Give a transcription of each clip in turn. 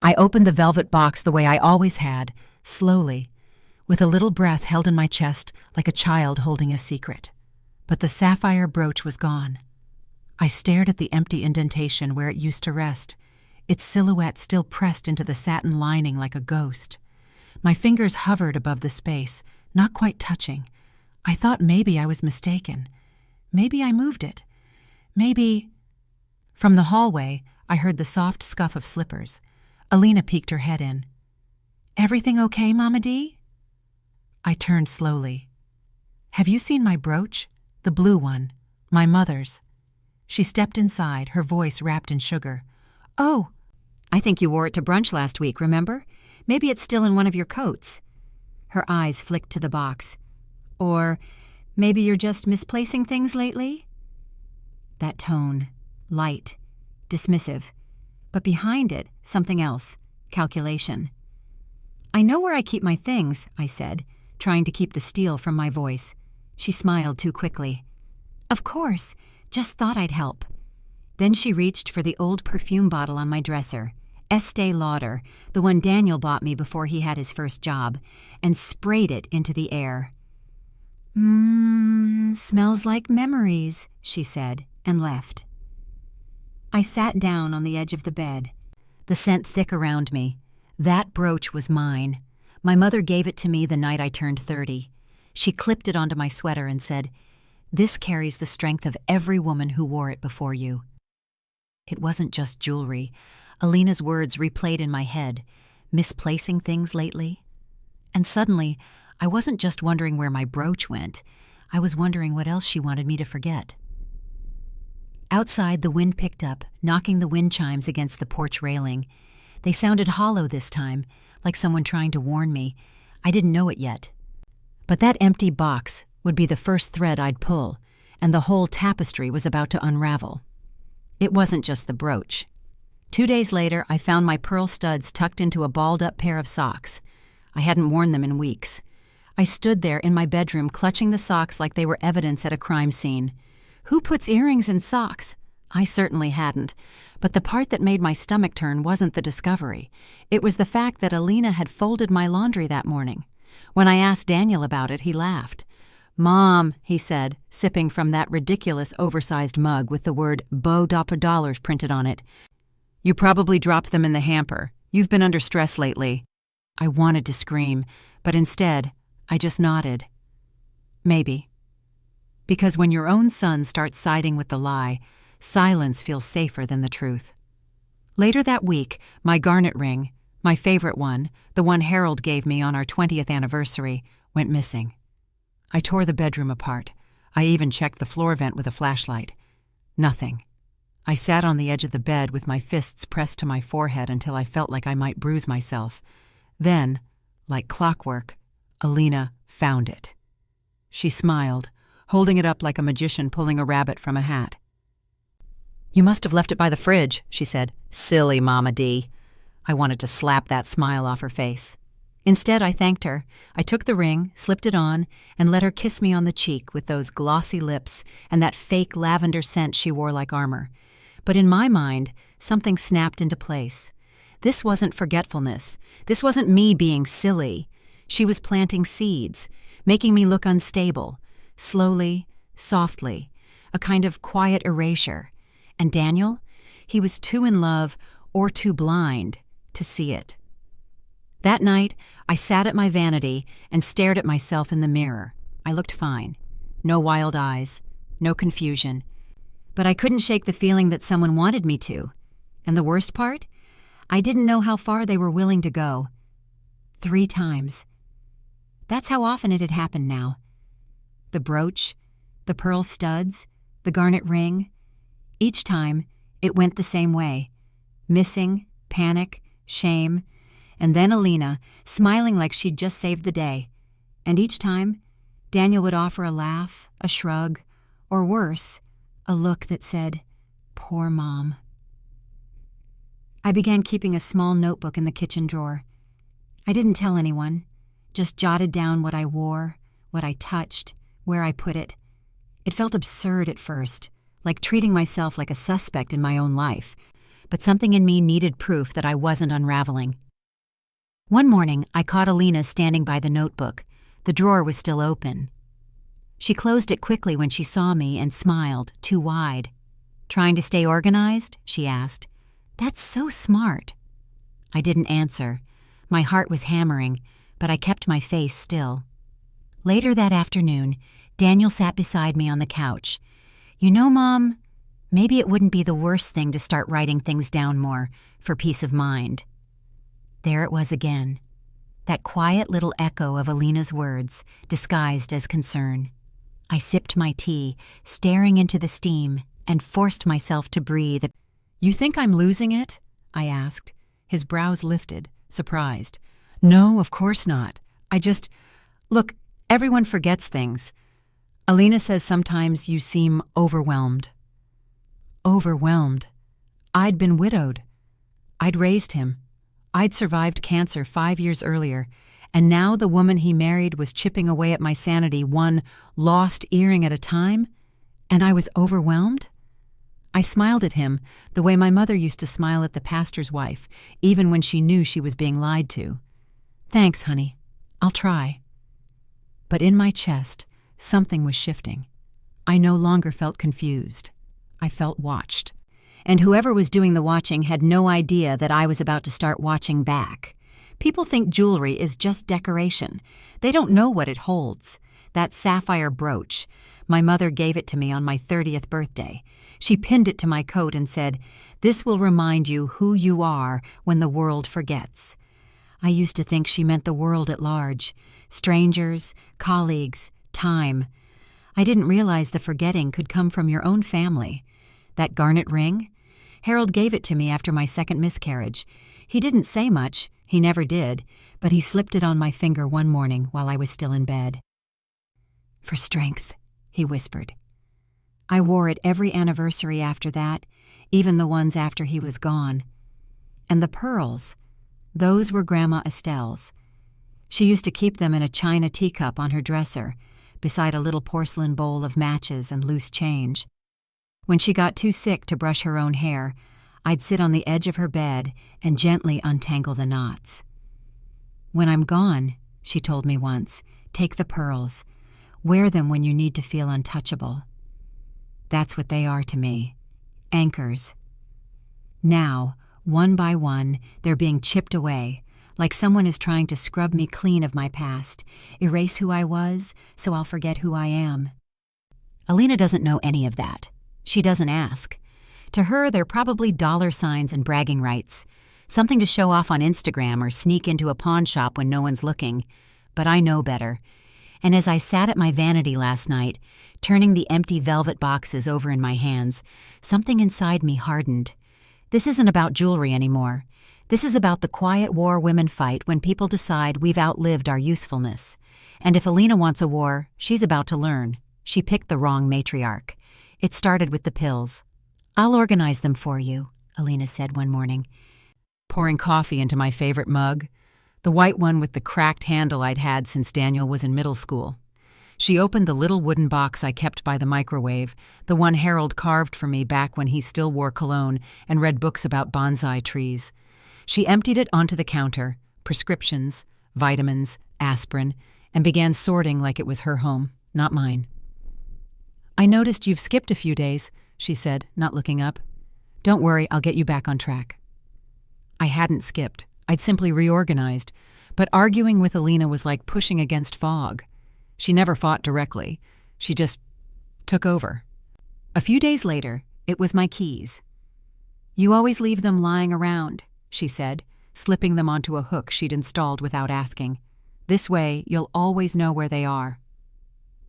I opened the velvet box the way I always had, slowly, with a little breath held in my chest like a child holding a secret. But the sapphire brooch was gone. I stared at the empty indentation where it used to rest, its silhouette still pressed into the satin lining like a ghost. My fingers hovered above the space, not quite touching. I thought maybe I was mistaken. Maybe I moved it. Maybe... From the hallway, I heard the soft scuff of slippers. Alina peeked her head in. "Everything okay, Mama D?" I turned slowly. "Have you seen my brooch? The blue one. My mother's." She stepped inside, her voice wrapped in sugar. "Oh, I think you wore it to brunch last week, remember? Maybe it's still in one of your coats." Her eyes flicked to the box. "Or maybe you're just misplacing things lately?" That tone, light, dismissive, but behind it, something else, calculation. "I know where I keep my things," I said, trying to keep the steel from my voice. She smiled too quickly. "Of course, just thought I'd help." Then she reached for the old perfume bottle on my dresser, Estee Lauder, the one Daniel bought me before he had his first job, and sprayed it into the air. Smells like memories," she said, and left. I sat down on the edge of the bed, the scent thick around me. That brooch was mine. My mother gave it to me the night I turned 30. She clipped it onto my sweater and said, "This carries the strength of every woman who wore it before you." It wasn't just jewelry. Alina's words replayed in my head, misplacing things lately. And suddenly, I wasn't just wondering where my brooch went. I was wondering what else she wanted me to forget. Outside, the wind picked up, knocking the wind chimes against the porch railing. They sounded hollow this time, like someone trying to warn me. I didn't know it yet. But that empty box would be the first thread I'd pull, and the whole tapestry was about to unravel. It wasn't just the brooch. 2 days later, I found my pearl studs tucked into a balled-up pair of socks. I hadn't worn them in weeks. I stood there in my bedroom clutching the socks like they were evidence at a crime scene. Who puts earrings in socks? I certainly hadn't. But the part that made my stomach turn wasn't the discovery. It was the fact that Alina had folded my laundry that morning. When I asked Daniel about it, he laughed. "Mom," he said, sipping from that ridiculous oversized mug with the word Beau Dollars printed on it. "You probably dropped them in the hamper. You've been under stress lately." I wanted to scream, but instead, I just nodded. Maybe. Because when your own son starts siding with the lie, silence feels safer than the truth. Later that week, my garnet ring, my favorite one, the one Harold gave me on our 20th anniversary, went missing. I tore the bedroom apart. I even checked the floor vent with a flashlight. Nothing. I sat on the edge of the bed with my fists pressed to my forehead until I felt like I might bruise myself. Then, like clockwork, Alina found it. She smiled, holding it up like a magician pulling a rabbit from a hat. "You must have left it by the fridge," she said. "Silly Mama D." I wanted to slap that smile off her face. Instead, I thanked her. I took the ring, slipped it on, and let her kiss me on the cheek with those glossy lips and that fake lavender scent she wore like armor. But in my mind, something snapped into place. This wasn't forgetfulness. This wasn't me being silly. She was planting seeds, making me look unstable, slowly, softly, a kind of quiet erasure. And Daniel? He was too in love or too blind to see it. That night, I sat at my vanity and stared at myself in the mirror. I looked fine. No wild eyes, no confusion. But I couldn't shake the feeling that someone wanted me to. And the worst part? I didn't know how far they were willing to go. 3 times. That's how often it had happened now. The brooch, the pearl studs, the garnet ring. Each time, it went the same way. Missing, panic, shame, and then Alina, smiling like she'd just saved the day. And each time, Daniel would offer a laugh, a shrug, or worse, a look that said, "Poor Mom." I began keeping a small notebook in the kitchen drawer. I didn't tell anyone, just jotted down what I wore, what I touched, where I put it. It felt absurd at first, like treating myself like a suspect in my own life. but something in me needed proof that I wasn't unraveling. One morning, I caught Alina standing by the notebook. The drawer was still open. She closed it quickly when she saw me and smiled, too wide. "Trying to stay organized?" she asked. "That's so smart." I didn't answer. My heart was hammering, but I kept my face still. Later that afternoon, Daniel sat beside me on the couch. "You know, Mom, maybe it wouldn't be the worst thing to start writing things down more, for peace of mind." There it was again, that quiet little echo of Alina's words, disguised as concern. I sipped my tea, staring into the steam, and forced myself to breathe. "You think I'm losing it?" I asked. His brows lifted, surprised. "No, of course not. Look, everyone forgets things. Alina says sometimes you seem overwhelmed." Overwhelmed. I'd been widowed. I'd raised him. I'd survived cancer 5 years earlier, and now the woman he married was chipping away at my sanity one lost earring at a time, and I was overwhelmed? I smiled at him the way my mother used to smile at the pastor's wife, even when she knew she was being lied to. "Thanks, honey. I'll try." But in my chest, something was shifting. I no longer felt confused. I felt watched. And whoever was doing the watching had no idea that I was about to start watching back. People think jewelry is just decoration. They don't know what it holds. That sapphire brooch. My mother gave it to me on my 30th birthday. She pinned it to my coat and said, "This will remind you who you are when the world forgets." I used to think she meant the world at large. Strangers, colleagues, time. I didn't realize the forgetting could come from your own family. That garnet ring? Harold gave it to me after my second miscarriage. He didn't say much, he never did, but he slipped it on my finger one morning while I was still in bed. "For strength," he whispered. I wore it every anniversary after that, even the ones after he was gone. And the pearls, those were Grandma Estelle's. She used to keep them in a china teacup on her dresser, beside a little porcelain bowl of matches and loose change. When she got too sick to brush her own hair, I'd sit on the edge of her bed and gently untangle the knots. "When I'm gone," she told me once, "take the pearls. Wear them when you need to feel untouchable." That's what they are to me. Anchors. Now, one by one, they're being chipped away, like someone is trying to scrub me clean of my past, erase who I was so I'll forget who I am. Alina doesn't know any of that. She doesn't ask. To her, they're probably dollar signs and bragging rights, something to show off on Instagram or sneak into a pawn shop when no one's looking. But I know better. And as I sat at my vanity last night, turning the empty velvet boxes over in my hands, something inside me hardened. This isn't about jewelry anymore. This is about the quiet war women fight when people decide we've outlived our usefulness. And if Alina wants a war, she's about to learn. She picked the wrong matriarch. It started with the pills. "I'll organize them for you," Alina said one morning, pouring coffee into my favorite mug, the white one with the cracked handle I'd had since Daniel was in middle school. She opened the little wooden box I kept by the microwave, the one Harold carved for me back when he still wore cologne and read books about bonsai trees. She emptied it onto the counter, prescriptions, vitamins, aspirin, and began sorting like it was her home, not mine. "I noticed you've skipped a few days," she said, not looking up. "Don't worry, I'll get you back on track." I hadn't skipped. I'd simply reorganized, but arguing with Alina was like pushing against fog. She never fought directly. She just took over. A few days later, it was my keys. "You always leave them lying around," she said, slipping them onto a hook she'd installed without asking. "This way, you'll always know where they are."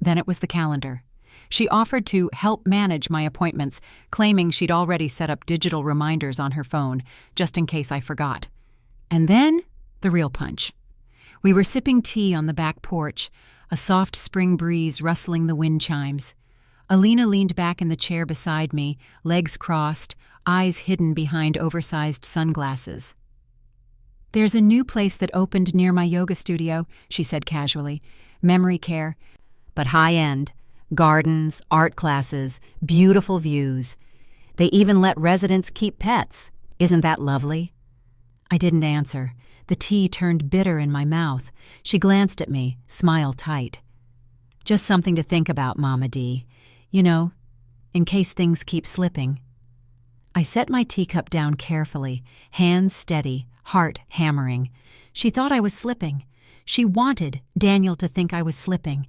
Then it was the calendar. She offered to help manage my appointments, claiming she'd already set up digital reminders on her phone, just in case I forgot. And then, the real punch. We were sipping tea on the back porch, a soft spring breeze rustling the wind chimes. Alina leaned back in the chair beside me, legs crossed, eyes hidden behind oversized sunglasses. "There's a new place that opened near my yoga studio," she said casually. "Memory care, but high-end. Gardens, art classes, beautiful views. They even let residents keep pets. Isn't that lovely?" I didn't answer. The tea turned bitter in my mouth. She glanced at me, smile tight. "Just something to think about, Mama D. You know, in case things keep slipping." I set my teacup down carefully, hands steady, heart hammering. She thought I was slipping. She wanted Daniel to think I was slipping.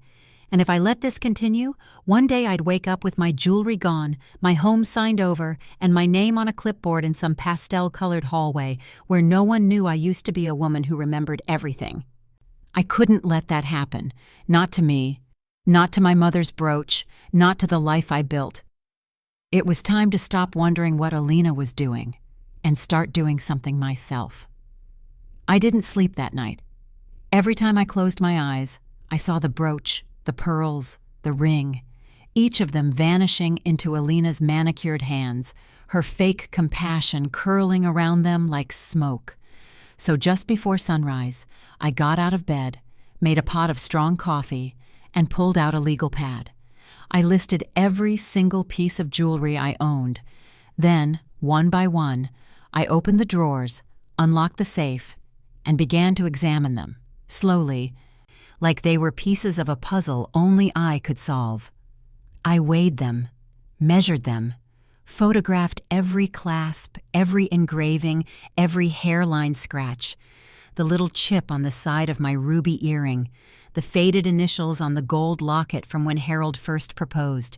And if I let this continue, one day I'd wake up with my jewelry gone, my home signed over, and my name on a clipboard in some pastel-colored hallway where no one knew I used to be a woman who remembered everything. I couldn't let that happen. Not to me. Not to my mother's brooch. Not to the life I built. It was time to stop wondering what Alina was doing and start doing something myself. I didn't sleep that night. Every time I closed my eyes, I saw the brooch, the pearls, the ring, each of them vanishing into Alina's manicured hands, her fake compassion curling around them like smoke. So just before sunrise, I got out of bed, made a pot of strong coffee, and pulled out a legal pad. I listed every single piece of jewelry I owned. Then, one by one, I opened the drawers, unlocked the safe, and began to examine them, slowly, like they were pieces of a puzzle only I could solve. I weighed them, measured them, photographed every clasp, every engraving, every hairline scratch, the little chip on the side of my ruby earring, the faded initials on the gold locket from when Harold first proposed.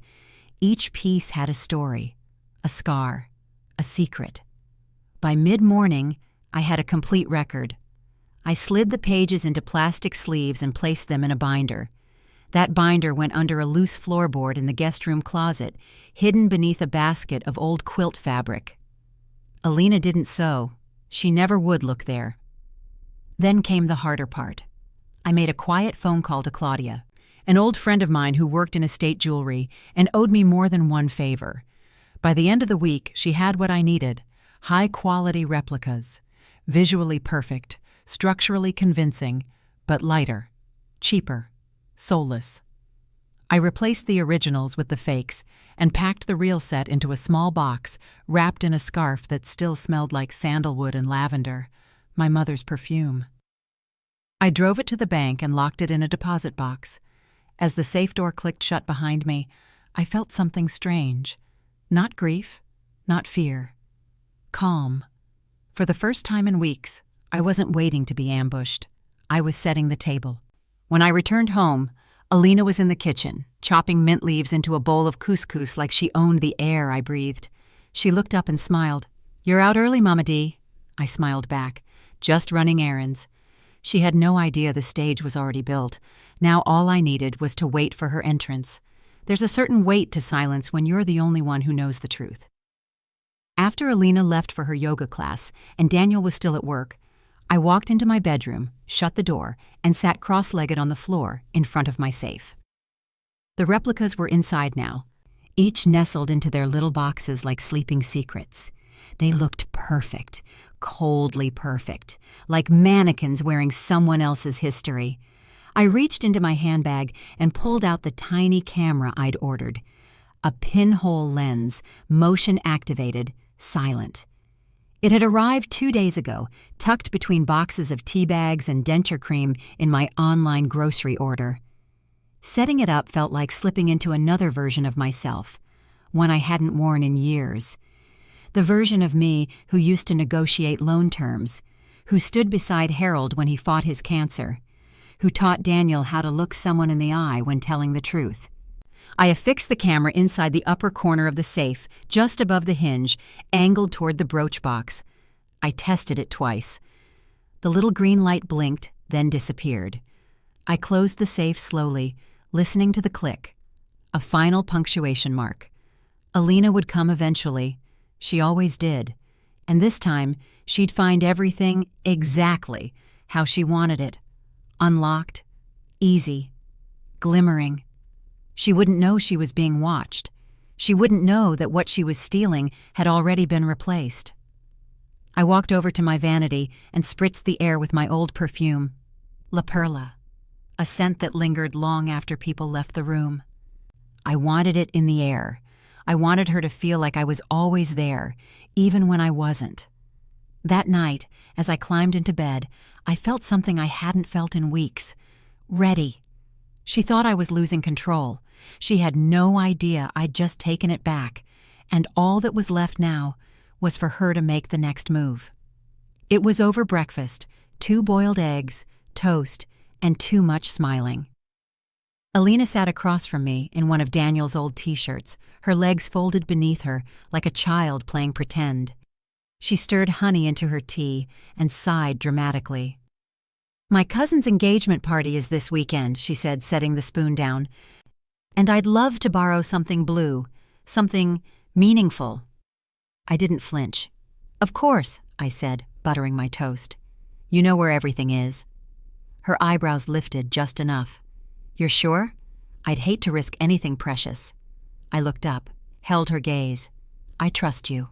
Each piece had a story, a scar, a secret. By mid-morning, I had a complete record. I slid the pages into plastic sleeves and placed them in a binder. That binder went under a loose floorboard in the guest room closet, hidden beneath a basket of old quilt fabric. Alina didn't sew. She never would look there. Then came the harder part. I made a quiet phone call to Claudia, an old friend of mine who worked in estate jewelry and owed me more than one favor. By the end of the week, she had what I needed: high-quality replicas, visually perfect, structurally convincing, but lighter, cheaper, soulless. I replaced the originals with the fakes and packed the real set into a small box wrapped in a scarf that still smelled like sandalwood and lavender, my mother's perfume. I drove it to the bank and locked it in a deposit box. As the safe door clicked shut behind me, I felt something strange. Not grief, not fear. Calm. For the first time in weeks, I wasn't waiting to be ambushed. I was setting the table. When I returned home, Alina was in the kitchen, chopping mint leaves into a bowl of couscous like she owned the air I breathed. She looked up and smiled. "You're out early, Mama D." I smiled back. "Just running errands." She had no idea the stage was already built. Now all I needed was to wait for her entrance. There's a certain weight to silence when you're the only one who knows the truth. After Alina left for her yoga class and Daniel was still at work, I walked into my bedroom, shut the door, and sat cross-legged on the floor in front of my safe. The replicas were inside now, each nestled into their little boxes like sleeping secrets. They looked perfect, coldly perfect, like mannequins wearing someone else's history. I reached into my handbag and pulled out the tiny camera I'd ordered. A pinhole lens, motion-activated, silent. It had arrived 2 days ago, tucked between boxes of tea bags and denture cream in my online grocery order. Setting it up felt like slipping into another version of myself, one I hadn't worn in years. The version of me who used to negotiate loan terms, who stood beside Harold when he fought his cancer, who taught Daniel how to look someone in the eye when telling the truth. I affixed the camera inside the upper corner of the safe, just above the hinge, angled toward the brooch box. I tested it twice. The little green light blinked, then disappeared. I closed the safe slowly, listening to the click. A final punctuation mark. Alina would come eventually. She always did. And this time, she'd find everything exactly how she wanted it. Unlocked, easy, glimmering. She wouldn't know she was being watched. She wouldn't know that what she was stealing had already been replaced. I walked over to my vanity and spritzed the air with my old perfume, La Perla, a scent that lingered long after people left the room. I wanted it in the air. I wanted her to feel like I was always there, even when I wasn't. That night, as I climbed into bed, I felt something I hadn't felt in weeks. Ready. She thought I was losing control. She had no idea I'd just taken it back, and all that was left now was for her to make the next move. It was over breakfast, 2 boiled eggs, toast, and too much smiling. Alina sat across from me in one of Daniel's old t-shirts, her legs folded beneath her like a child playing pretend. She stirred honey into her tea and sighed dramatically. "My cousin's engagement party is this weekend," she said, setting the spoon down. "And I'd love to borrow something blue, something meaningful." I didn't flinch. "Of course," I said, buttering my toast. "You know where everything is." Her eyebrows lifted just enough. "You're sure? I'd hate to risk anything precious." I looked up, held her gaze. "I trust you."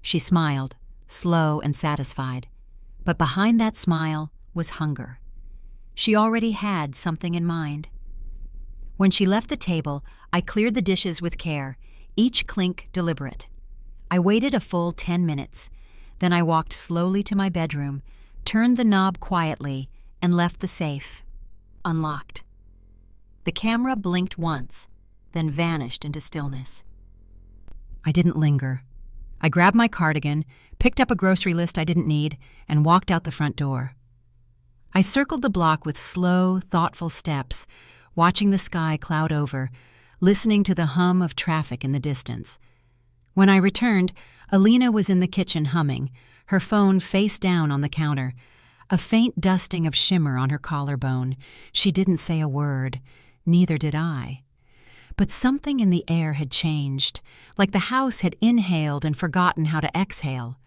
She smiled, slow and satisfied. But behind that smile was hunger. She already had something in mind. When she left the table, I cleared the dishes with care, each clink deliberate. I waited a full 10 minutes. Then I walked slowly to my bedroom, turned the knob quietly, and left the safe unlocked. The camera blinked once, then vanished into stillness. I didn't linger. I grabbed my cardigan, picked up a grocery list I didn't need, and walked out the front door. I circled the block with slow, thoughtful steps, watching the sky cloud over, listening to the hum of traffic in the distance. When I returned, Alina was in the kitchen humming, her phone face down on the counter, a faint dusting of shimmer on her collarbone. She didn't say a word. Neither did I. But something in the air had changed, like the house had inhaled and forgotten how to exhale.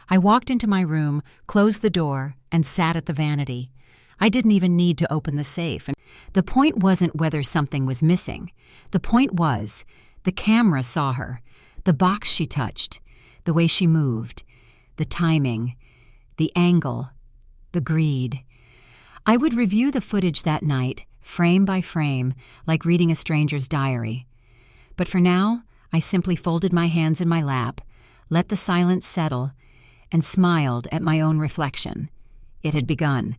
I walked into my room, closed the door, and sat at the vanity. I didn't even need to open the safe. The point wasn't whether something was missing. The point was, the camera saw her, the box she touched, the way she moved, the timing, the angle, the greed. I would review the footage that night, frame by frame, like reading a stranger's diary. But for now, I simply folded my hands in my lap, let the silence settle, and smiled at my own reflection. It had begun,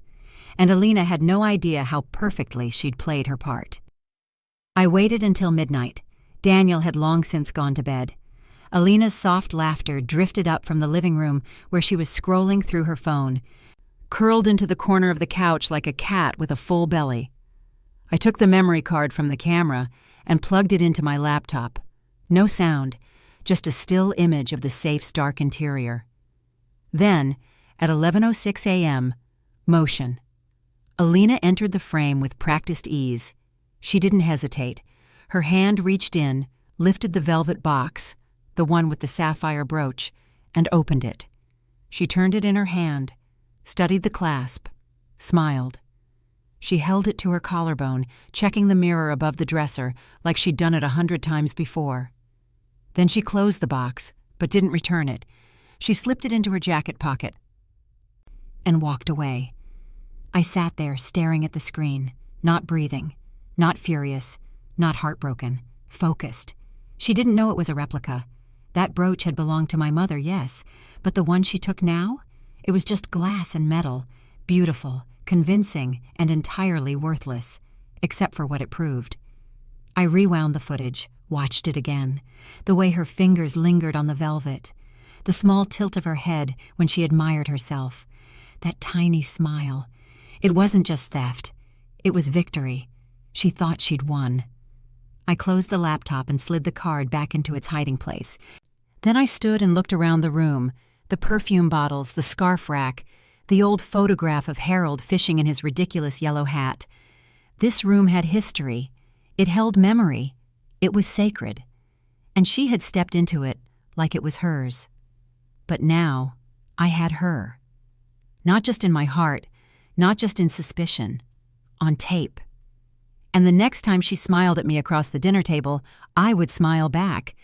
and Alina had no idea how perfectly she'd played her part. I waited until midnight. Daniel had long since gone to bed. Alina's soft laughter drifted up from the living room where she was scrolling through her phone, curled into the corner of the couch like a cat with a full belly. I took the memory card from the camera and plugged it into my laptop. No sound, just a still image of the safe's dark interior. Then, at 11:06 a.m., motion. Alina entered the frame with practiced ease. She didn't hesitate. Her hand reached in, lifted the velvet box, the one with the sapphire brooch, and opened it. She turned it in her hand, studied the clasp, smiled. She held it to her collarbone, checking the mirror above the dresser like she'd done it 100 times before. Then she closed the box, but didn't return it. She slipped it into her jacket pocket and walked away. I sat there staring at the screen, not breathing, not furious, not heartbroken, focused. She didn't know it was a replica. That brooch had belonged to my mother, yes, but the one she took now? It was just glass and metal, beautiful, convincing, and entirely worthless, except for what it proved. I rewound the footage, watched it again, the way her fingers lingered on the velvet, the small tilt of her head when she admired herself, that tiny smile. It wasn't just theft. It was victory. She thought she'd won. I closed the laptop and slid the card back into its hiding place. Then I stood and looked around the room, the perfume bottles, the scarf rack, the old photograph of Harold fishing in his ridiculous yellow hat. This room had history. It held memory. It was sacred. And she had stepped into it like it was hers. But now, I had her. Not just in my heart, not just in suspicion, on tape. And the next time she smiled at me across the dinner table, I would smile back.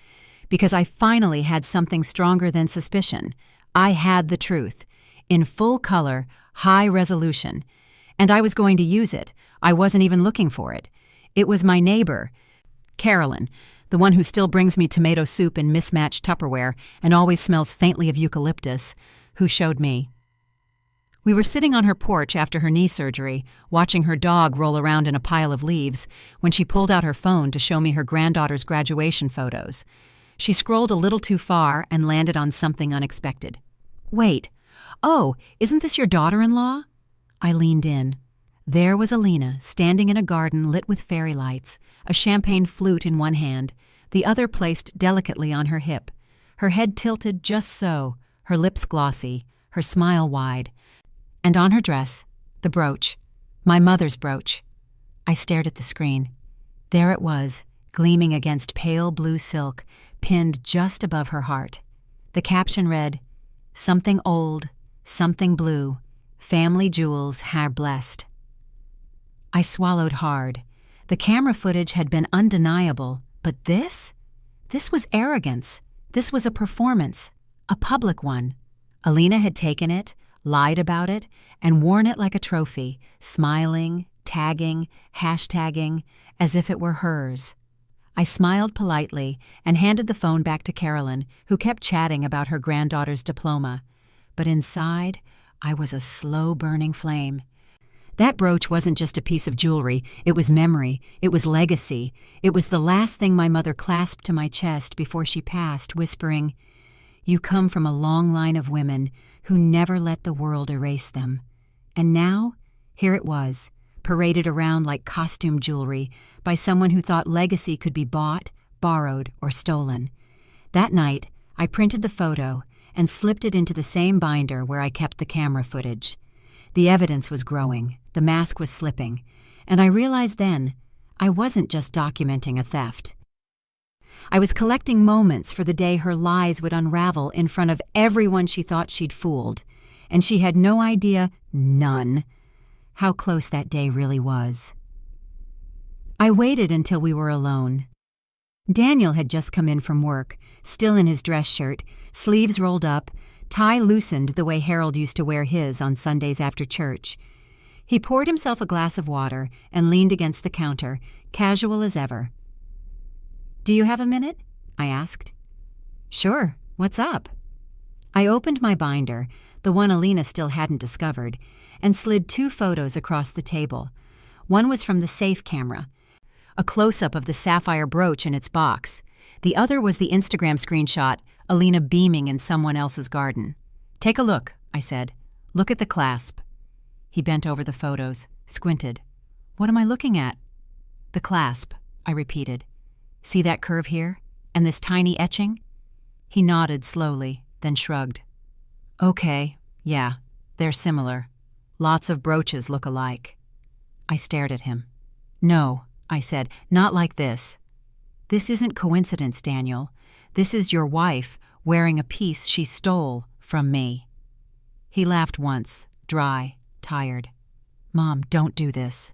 Because I finally had something stronger than suspicion. I had the truth, in full color, high resolution. And I was going to use it. I wasn't even looking for it. It was my neighbor, Carolyn, the one who still brings me tomato soup in mismatched Tupperware and always smells faintly of eucalyptus, Who showed me? We were sitting on her porch after her knee surgery, watching her dog roll around in a pile of leaves, when she pulled out her phone to show me her granddaughter's graduation photos. She scrolled a little too far and landed on something unexpected. Wait. Oh, isn't this your daughter-in-law? I leaned in. There was Alina, standing in a garden lit with fairy lights, a champagne flute in one hand, the other placed delicately on her hip, her head tilted just so, her lips glossy, her smile wide, and on her dress, the brooch, my mother's brooch. I stared at the screen. There it was, gleaming against pale blue silk, pinned just above her heart. The caption read, "Something old, something blue, family jewels hair blessed." I swallowed hard. The camera footage had been undeniable, but this? This was arrogance. This was a performance, a public one. Alina had taken it, lied about it, and worn it like a trophy, smiling, tagging, hashtagging, as if it were hers. I smiled politely and handed the phone back to Carolyn, who kept chatting about her granddaughter's diploma. But inside, I was a slow-burning flame. That brooch wasn't just a piece of jewelry, it was memory, it was legacy. It was the last thing my mother clasped to my chest before she passed, whispering, "You come from a long line of women who never let the world erase them." And now, here it was, paraded around like costume jewelry by someone who thought legacy could be bought, borrowed, or stolen. That night, I printed the photo and slipped it into the same binder where I kept the camera footage. The evidence was growing, the mask was slipping, and I realized then I wasn't just documenting a theft. I was collecting moments for the day her lies would unravel in front of everyone she thought she'd fooled, and she had no idea, none, how close that day really was. I waited until we were alone. Daniel had just come in from work, still in his dress shirt, sleeves rolled up, tie loosened the way Harold used to wear his on Sundays after church. He poured himself a glass of water and leaned against the counter, casual as ever. "Do you have a minute?" I asked. "Sure. What's up?" I opened my binder, the one Alina still hadn't discovered, and slid 2 photos across the table. One was from the safe camera, a close-up of the sapphire brooch in its box. The other was the Instagram screenshot, Alina beaming in someone else's garden. "Take a look," I said. "Look at the clasp." He bent over the photos, squinted. "What am I looking at?" "The clasp," I repeated. "See that curve here? And this tiny etching?" He nodded slowly, then shrugged. "Okay, yeah, they're similar. Lots of brooches look alike." I stared at him. "No," I said, "not like this. This isn't coincidence, Daniel. This is your wife wearing a piece she stole from me." He laughed once, dry, tired. "Mom, don't do this."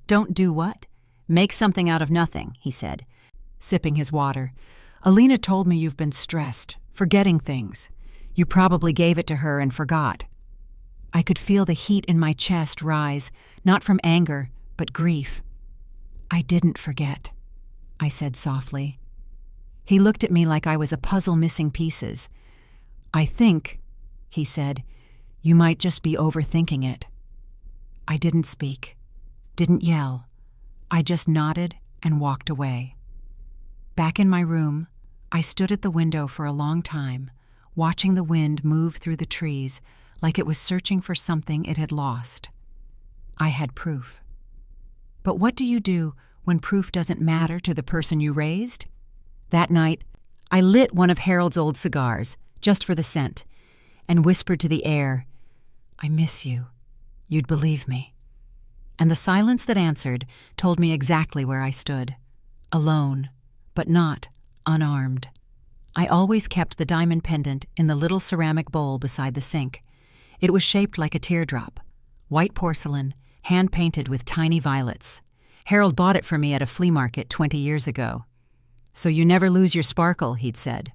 "Don't do what?" "Make something out of nothing," he said, sipping his water. "Alina told me you've been stressed, forgetting things. You probably gave it to her and forgot." I could feel the heat in my chest rise, not from anger, but grief. "I didn't forget," I said softly. He looked at me like I was a puzzle missing pieces. "I think," he said, "you might just be overthinking it." I didn't speak, didn't yell. I just nodded and walked away. Back in my room, I stood at the window for a long time, watching the wind move through the trees like it was searching for something it had lost. I had proof. But what do you do when proof doesn't matter to the person you raised? That night, I lit one of Harold's old cigars, just for the scent, and whispered to the air, "I miss you. You'd believe me." And the silence that answered told me exactly where I stood. Alone, but not unarmed. I always kept the diamond pendant in the little ceramic bowl beside the sink. It was shaped like a teardrop, white porcelain, hand-painted with tiny violets. Harold bought it for me at a flea market 20 years ago. "So you never lose your sparkle," he'd said.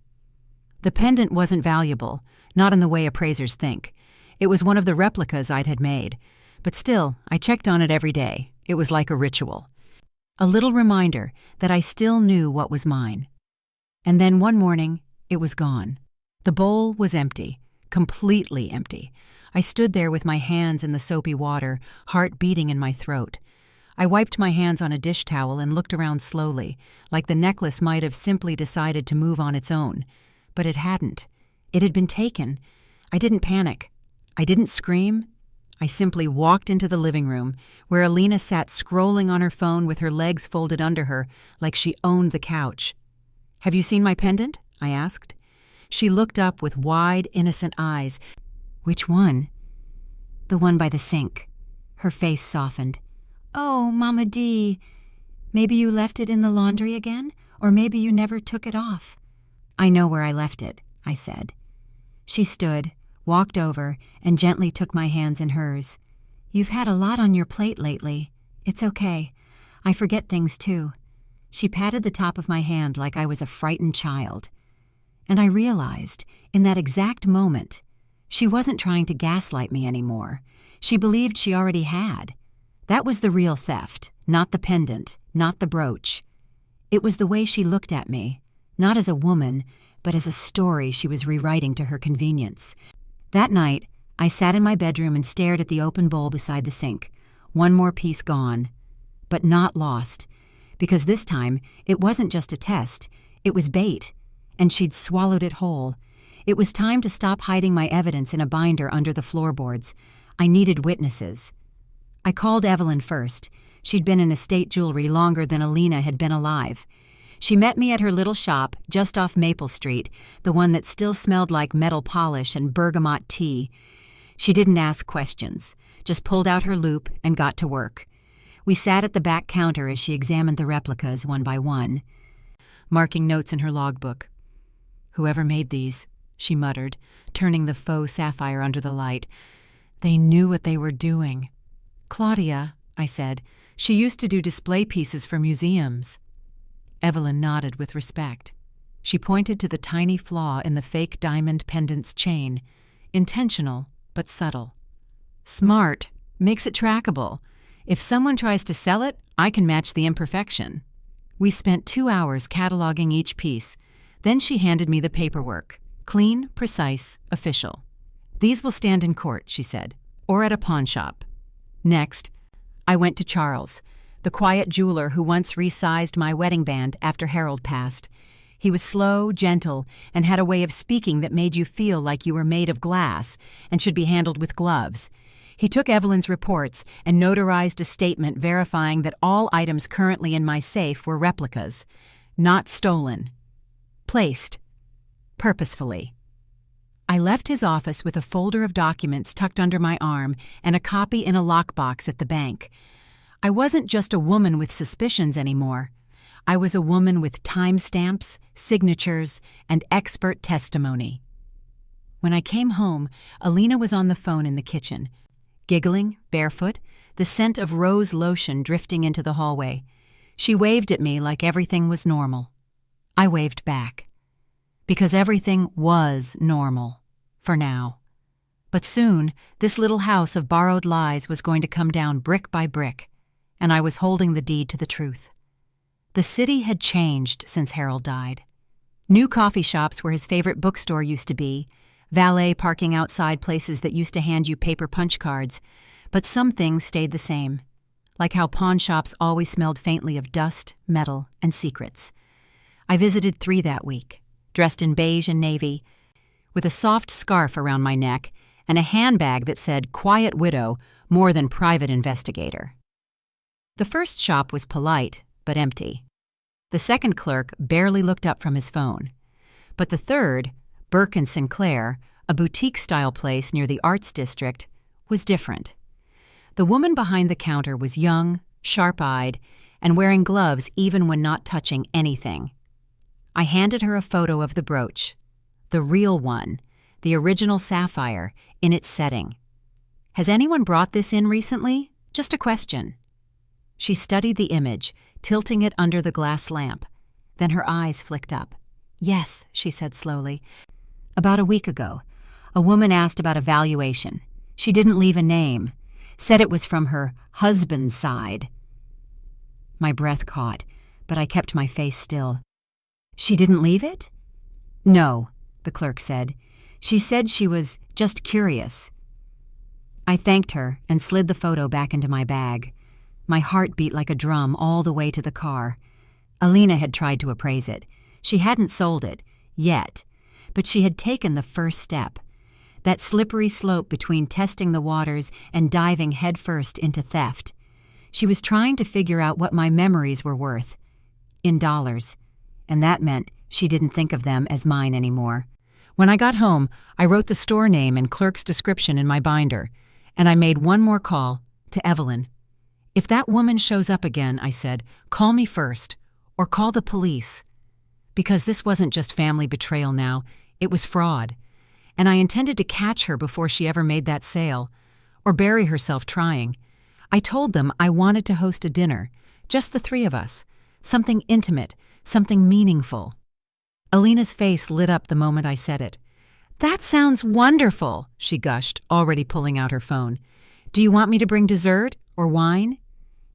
The pendant wasn't valuable, not in the way appraisers think. It was one of the replicas I'd had made, but still, I checked on it every day. It was like a ritual. A little reminder that I still knew what was mine. And then one morning, it was gone. The bowl was empty, completely empty. I stood there with my hands in the soapy water, heart beating in my throat. I wiped my hands on a dish towel and looked around slowly, like the necklace might have simply decided to move on its own. But it hadn't. It had been taken. I didn't panic. I didn't scream. I simply walked into the living room, where Alina sat scrolling on her phone with her legs folded under her, like she owned the couch. "Have you seen my pendant?" I asked. She looked up with wide, innocent eyes. "Which one?" "The one by the sink." Her face softened. "Oh, Mama D. Maybe you left it in the laundry again, or maybe you never took it off." "I know where I left it," I said. She stood, walked over, and gently took my hands in hers. "You've had a lot on your plate lately. It's okay. I forget things too." She patted the top of my hand like I was a frightened child. And I realized, in that exact moment, she wasn't trying to gaslight me anymore. She believed she already had. That was the real theft, not the pendant, not the brooch. It was the way she looked at me, not as a woman, but as a story she was rewriting to her convenience. That night, I sat in my bedroom and stared at the open bowl beside the sink. One more piece gone. But not lost. Because this time, it wasn't just a test. It was bait. And she'd swallowed it whole. It was time to stop hiding my evidence in a binder under the floorboards. I needed witnesses. I called Evelyn first. She'd been in estate jewelry longer than Alina had been alive. She met me at her little shop just off Maple Street, the one that still smelled like metal polish and bergamot tea. She didn't ask questions, just pulled out her loupe and got to work. We sat at the back counter as she examined the replicas one by one, marking notes in her logbook. "Whoever made these," she muttered, turning the faux sapphire under the light. "They knew what they were doing." "Claudia," I said, "she used to do display pieces for museums." Evelyn nodded with respect. She pointed to the tiny flaw in the fake diamond pendant's chain. Intentional, but subtle. "Smart. Makes it trackable. If someone tries to sell it, I can match the imperfection." We spent 2 hours cataloging each piece. Then she handed me the paperwork. Clean, precise, official. "These will stand in court," she said, "or at a pawn shop." Next, I went to Charles, the quiet jeweler who once resized my wedding band after Harold passed. He was slow, gentle, and had a way of speaking that made you feel like you were made of glass and should be handled with gloves. He took Evelyn's reports and notarized a statement verifying that all items currently in my safe were replicas, not stolen. Placed. Purposefully. I left his office with a folder of documents tucked under my arm and a copy in a lockbox at the bank. I wasn't just a woman with suspicions anymore. I was a woman with timestamps, signatures, and expert testimony. When I came home, Alina was on the phone in the kitchen, giggling, barefoot, the scent of rose lotion drifting into the hallway. She waved at me like everything was normal. I waved back. Because everything was normal, for now. But soon, this little house of borrowed lies was going to come down brick by brick, and I was holding the deed to the truth. The city had changed since Harold died. New coffee shops where his favorite bookstore used to be, valet parking outside places that used to hand you paper punch cards, but some things stayed the same, like how pawn shops always smelled faintly of dust, metal, and secrets. I visited 3 that week, dressed in beige and navy, with a soft scarf around my neck and a handbag that said Quiet Widow more than Private Investigator. The first shop was polite, but empty. The second clerk barely looked up from his phone. But the third, Burke and Sinclair, a boutique-style place near the Arts District, was different. The woman behind the counter was young, sharp-eyed, and wearing gloves even when not touching anything. I handed her a photo of the brooch, the real one, the original sapphire, in its setting. "Has anyone brought this in recently? Just a question." She studied the image, tilting it under the glass lamp. Then her eyes flicked up. "Yes," she said slowly. "About a week ago, a woman asked about a valuation. She didn't leave a name. Said it was from her husband's side." My breath caught, but I kept my face still. "She didn't leave it?" "No," the clerk said. She said she was just curious. I thanked her and slid the photo back into my bag. My heart beat like a drum all the way to the car. Alina had tried to appraise it. She hadn't sold it, yet, but she had taken the first step. That slippery slope between testing the waters and diving headfirst into theft. She was trying to figure out what my memories were worth. In dollars. And that meant she didn't think of them as mine anymore. When I got home, I wrote the store name and clerk's description in my binder, and I made one more call to Evelyn. If that woman shows up again, I said, call me first, or call the police. Because this wasn't just family betrayal now, it was fraud. And I intended to catch her before she ever made that sale, or bury herself trying. I told them I wanted to host a dinner, just the three of us, something intimate, something meaningful. Alina's face lit up the moment I said it. That sounds wonderful, she gushed, already pulling out her phone. Do you want me to bring dessert or wine?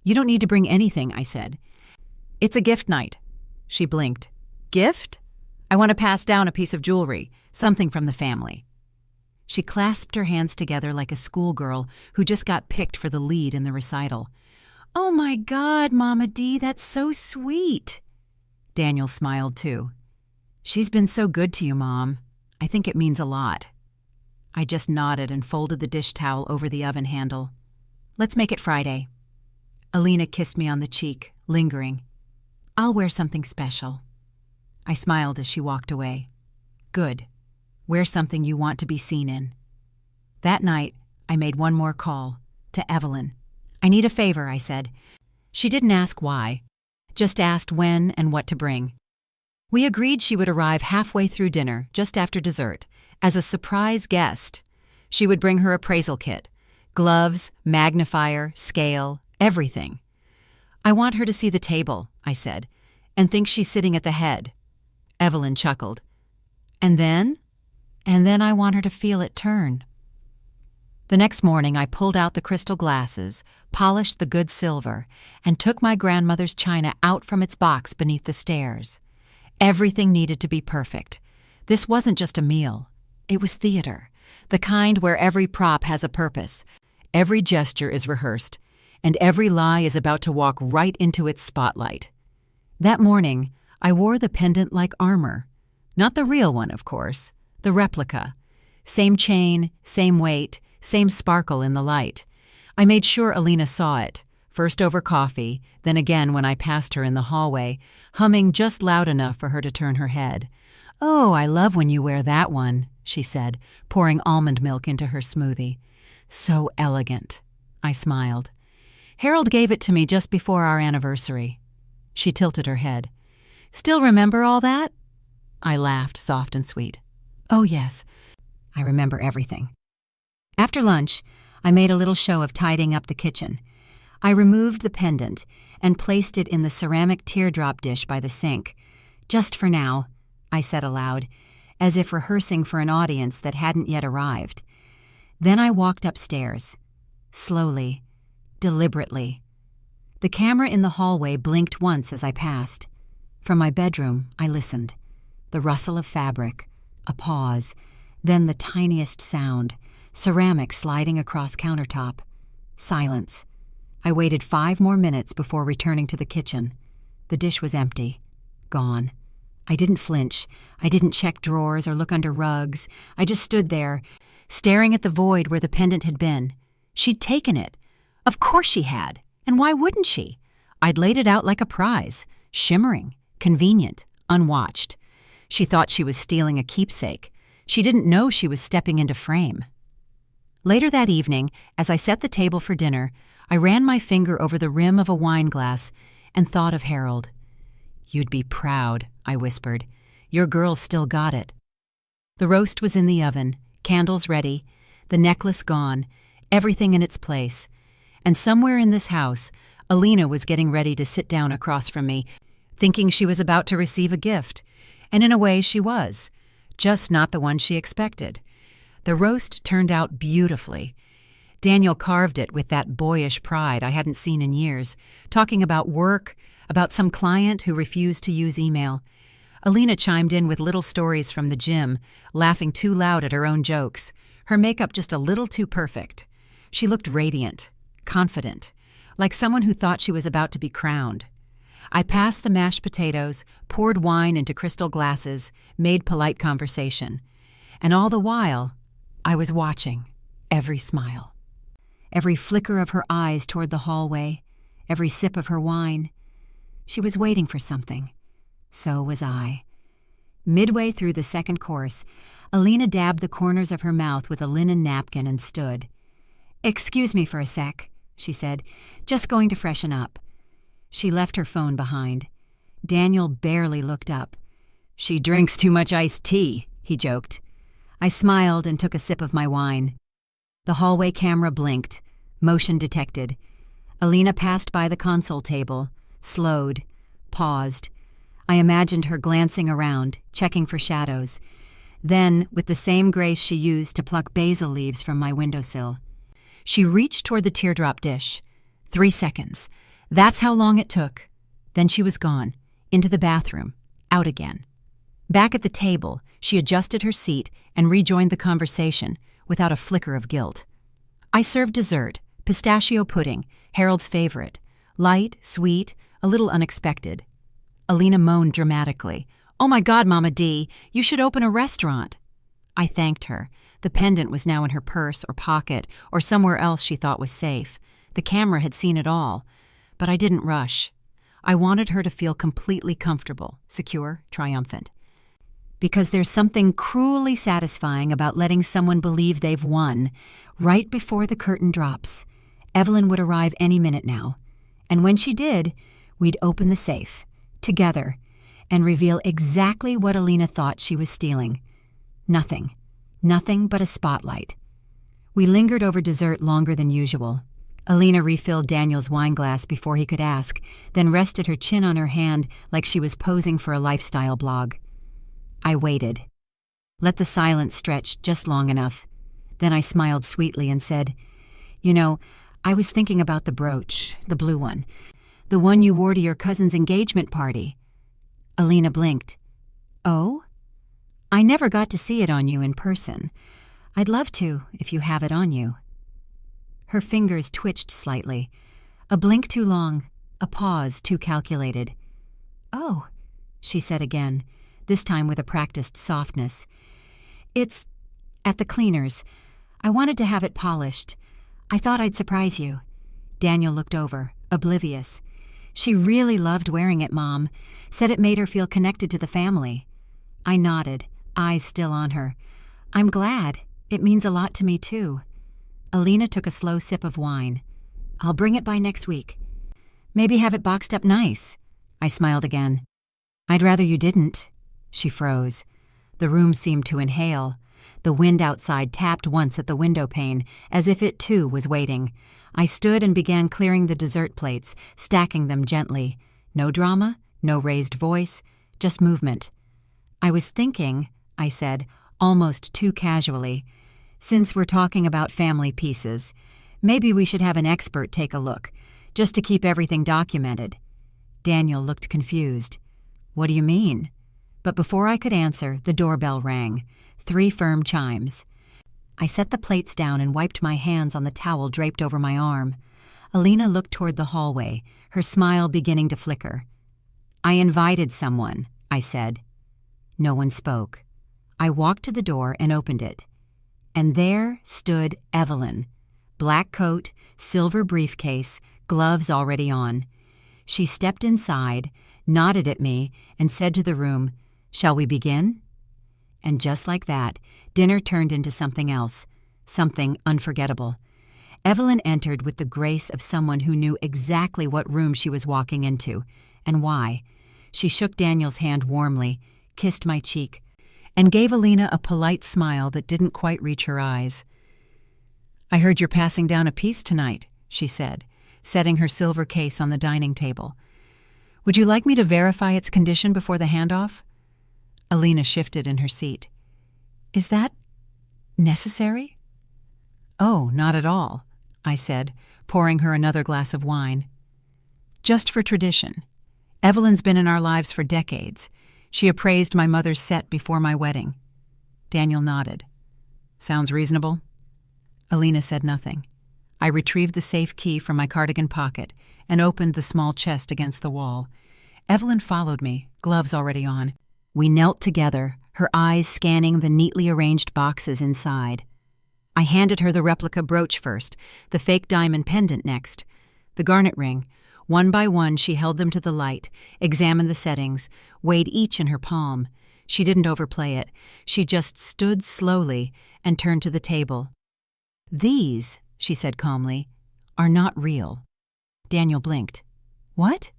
You don't need to bring anything, I said. It's a gift night. She blinked. Gift? I want to pass down a piece of jewelry, something from the family. She clasped her hands together like a schoolgirl who just got picked for the lead in the recital. Oh my God, Mama D, that's so sweet. Daniel smiled too. She's been so good to you, Mom. I think it means a lot. I just nodded and folded the dish towel over the oven handle. Let's make it Friday. Alina kissed me on the cheek, lingering. I'll wear something special. I smiled as she walked away. Good. Wear something you want to be seen in. That night, I made one more call, to Evelyn. I need a favor, I said. She didn't ask why, just asked when and what to bring. We agreed she would arrive halfway through dinner, just after dessert, as a surprise guest. She would bring her appraisal kit, gloves, magnifier, scale, everything. I want her to see the table, I said, and think she's sitting at the head. Evelyn chuckled. And then? And then I want her to feel it turn. The next morning I pulled out the crystal glasses, polished the good silver, and took my grandmother's china out from its box beneath the stairs. Everything needed to be perfect. This wasn't just a meal. It was theater, the kind where every prop has a purpose, every gesture is rehearsed, and every lie is about to walk right into its spotlight. That morning, I wore the pendant like armor. Not the real one, of course, the replica. Same chain, same weight, same sparkle in the light. I made sure Alina saw it, first over coffee, then again when I passed her in the hallway, humming just loud enough for her to turn her head. Oh, I love when you wear that one, she said, pouring almond milk into her smoothie. So elegant. I smiled. Harold gave it to me just before our anniversary. She tilted her head. Still remember all that? I laughed, soft and sweet. Oh, yes. I remember everything. After lunch, I made a little show of tidying up the kitchen. I removed the pendant and placed it in the ceramic teardrop dish by the sink. Just for now, I said aloud, as if rehearsing for an audience that hadn't yet arrived. Then I walked upstairs, slowly, deliberately. The camera in the hallway blinked once as I passed. From my bedroom, I listened. The rustle of fabric, a pause, then the tiniest sound, ceramic sliding across countertop. Silence. I waited 5 more minutes before returning to the kitchen. The dish was empty. Gone. I didn't flinch. I didn't check drawers or look under rugs. I just stood there, staring at the void where the pendant had been. She'd taken it. Of course she had. And why wouldn't she? I'd laid it out like a prize, shimmering, convenient, unwatched. She thought she was stealing a keepsake. She didn't know she was stepping into frame. Later that evening, as I set the table for dinner, I ran my finger over the rim of a wine glass and thought of Harold. You'd be proud, I whispered. Your girl's still got it. The roast was in the oven, candles ready, the necklace gone, everything in its place. And somewhere in this house, Alina was getting ready to sit down across from me, thinking she was about to receive a gift. And in a way she was, just not the one she expected. The roast turned out beautifully. Daniel carved it with that boyish pride I hadn't seen in years, talking about work, about some client who refused to use email. Alina chimed in with little stories from the gym, laughing too loud at her own jokes, her makeup just a little too perfect. She looked radiant, confident, like someone who thought she was about to be crowned. I passed the mashed potatoes, poured wine into crystal glasses, made polite conversation. And all the while, I was watching every smile. Every flicker of her eyes toward the hallway, every sip of her wine. She was waiting for something. So was I. Midway through the second course, Alina dabbed the corners of her mouth with a linen napkin and stood. "Excuse me for a sec," she said. "Just going to freshen up." She left her phone behind. Daniel barely looked up. "She drinks too much iced tea," he joked. I smiled and took a sip of my wine. The hallway camera blinked. Motion detected. Alina passed by the console table, slowed, paused. I imagined her glancing around, checking for shadows. Then, with the same grace she used to pluck basil leaves from my windowsill, she reached toward the teardrop dish. 3 seconds. That's how long it took. Then she was gone, into the bathroom, out again. Back at the table, she adjusted her seat and rejoined the conversation without a flicker of guilt. I served dessert, pistachio pudding, Harold's favorite. Light, sweet, a little unexpected. Alina moaned dramatically. "Oh my God, Mama D, you should open a restaurant." I thanked her. The pendant was now in her purse or pocket or somewhere else she thought was safe. The camera had seen it all. But I didn't rush. I wanted her to feel completely comfortable, secure, triumphant. Because there's something cruelly satisfying about letting someone believe they've won, right before the curtain drops. Evelyn would arrive any minute now. And when she did, we'd open the safe, together, and reveal exactly what Alina thought she was stealing. Nothing. Nothing but a spotlight. We lingered over dessert longer than usual. Alina refilled Daniel's wineglass before he could ask, then rested her chin on her hand like she was posing for a lifestyle blog. I waited. Let the silence stretch just long enough. Then I smiled sweetly and said, "You know, I was thinking about the brooch, the blue one. The one you wore to your cousin's engagement party." Alina blinked. "Oh? I never got to see it on you in person. I'd love to, if you have it on you." Her fingers twitched slightly. A blink too long, a pause too calculated. "Oh," she said again, this time with a practiced softness. "It's at the cleaners. I wanted to have it polished. I thought I'd surprise you." Daniel looked over, oblivious. "She really loved wearing it, Mom. Said it made her feel connected to the family." I nodded, eyes still on her. "I'm glad. It means a lot to me, too." Alina took a slow sip of wine. "I'll bring it by next week. Maybe have it boxed up nice." I smiled again. "I'd rather you didn't." She froze. The room seemed to inhale. The wind outside tapped once at the window pane, as if it too was waiting. I stood and began clearing the dessert plates, stacking them gently. No drama, no raised voice, just movement. "I was thinking," I said, almost too casually, "since we're talking about family pieces, maybe we should have an expert take a look, just to keep everything documented." Daniel looked confused. "What do you mean?" But before I could answer, the doorbell rang. 3 firm chimes. I set the plates down and wiped my hands on the towel draped over my arm. Alina looked toward the hallway, her smile beginning to flicker. "I invited someone," I said. No one spoke. I walked to the door and opened it. And there stood Evelyn. Black coat, silver briefcase, gloves already on. She stepped inside, nodded at me, and said to the room, "Shall we begin?" And just like that, dinner turned into something else, something unforgettable. Evelyn entered with the grace of someone who knew exactly what room she was walking into, and why. She shook Daniel's hand warmly, kissed my cheek, and gave Alina a polite smile that didn't quite reach her eyes. "I heard you're passing down a piece tonight," she said, setting her silver case on the dining table. "Would you like me to verify its condition before the handoff?" Alina shifted in her seat. "Is that necessary?" "Oh, not at all," I said, pouring her another glass of wine. "Just for tradition. Evelyn's been in our lives for decades. She appraised my mother's set before my wedding. Daniel nodded. Sounds reasonable? Alina said nothing. I retrieved the safe key from my cardigan pocket and opened the small chest against the wall. Evelyn followed me, gloves already on. We knelt together, her eyes scanning the neatly arranged boxes inside. I handed her the replica brooch first, the fake diamond pendant next. The garnet ring. One by one she held them to the light, examined the settings, weighed each in her palm. She didn't overplay it. She just stood slowly and turned to the table. "These," she said calmly, "are not real." Daniel blinked. "What?"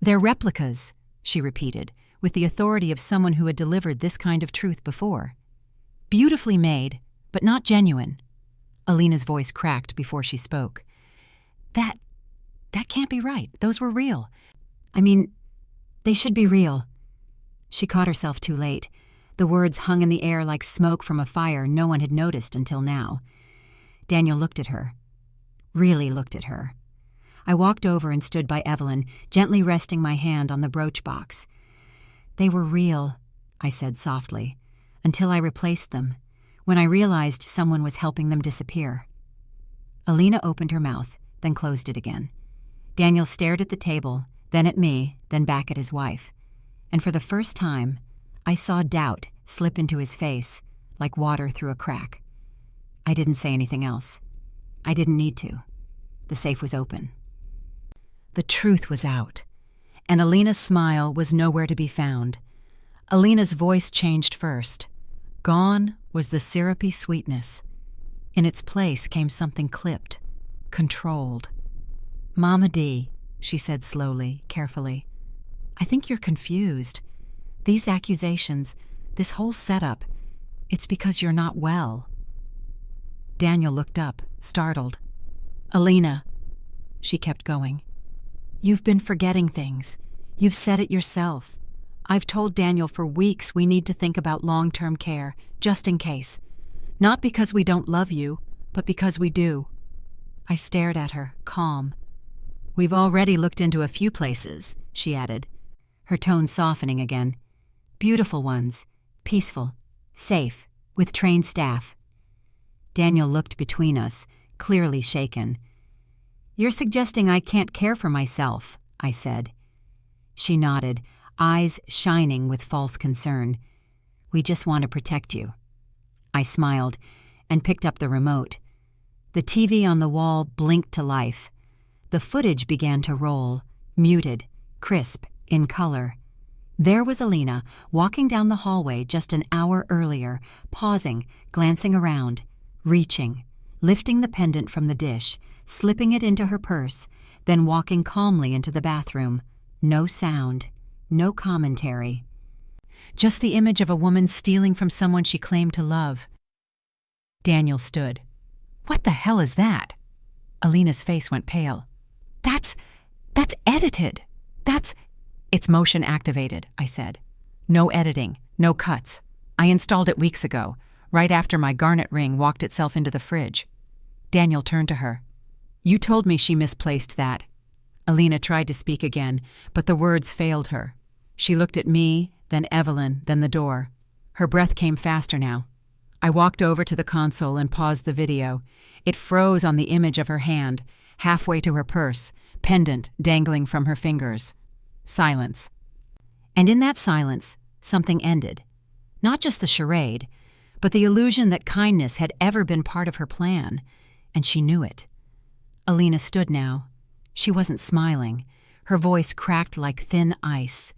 "They're replicas," she repeated, with the authority of someone who had delivered this kind of truth before. "Beautifully made, but not genuine." Alina's voice cracked before she spoke. That can't be right. Those were real. I mean, they should be real." She caught herself too late. The words hung in the air like smoke from a fire no one had noticed until now. Daniel looked at her. Really looked at her. I walked over and stood by Evelyn, gently resting my hand on the brooch box. "They were real," I said softly, "until I replaced them, when I realized someone was helping them disappear." Alina opened her mouth, then closed it again. Daniel stared at the table, then at me, then back at his wife. And for the first time, I saw doubt slip into his face, like water through a crack. I didn't say anything else. I didn't need to. The safe was open. The truth was out, and Alina's smile was nowhere to be found. Alina's voice changed first. Gone was the syrupy sweetness. In its place came something clipped, controlled. "Mama D," she said slowly, carefully, "I think you're confused. These accusations, this whole setup, it's because you're not well." Daniel looked up, startled. "Alina," she kept going, "you've been forgetting things. You've said it yourself. I've told Daniel for weeks we need to think about long-term care, just in case. Not because we don't love you, but because we do." I stared at her, calm. "We've already looked into a few places," she added, her tone softening again. "Beautiful ones, peaceful, safe, with trained staff." Daniel looked between us, clearly shaken. "You're suggesting I can't care for myself," I said. She nodded, eyes shining with false concern. "We just want to protect you." I smiled and picked up the remote. The TV on the wall blinked to life. The footage began to roll, muted, crisp, in color. There was Alina, walking down the hallway just an hour earlier, pausing, glancing around, reaching, lifting the pendant from the dish, slipping it into her purse, then walking calmly into the bathroom. No sound, no commentary. Just the image of a woman stealing from someone she claimed to love. Daniel stood. "What the hell is that?" Alina's face went pale. That's edited. It's motion activated," I said. "No editing, no cuts. I installed it weeks ago, right after my garnet ring walked itself into the fridge." Daniel turned to her. "You told me she misplaced that." Alina tried to speak again, but the words failed her. She looked at me, then Evelyn, then the door. Her breath came faster now. I walked over to the console and paused the video. It froze on the image of her hand, halfway to her purse, pendant dangling from her fingers. Silence. And in that silence, something ended. Not just the charade, but the illusion that kindness had ever been part of her plan, and she knew it. Alina stood now. She wasn't smiling. Her voice cracked like thin ice.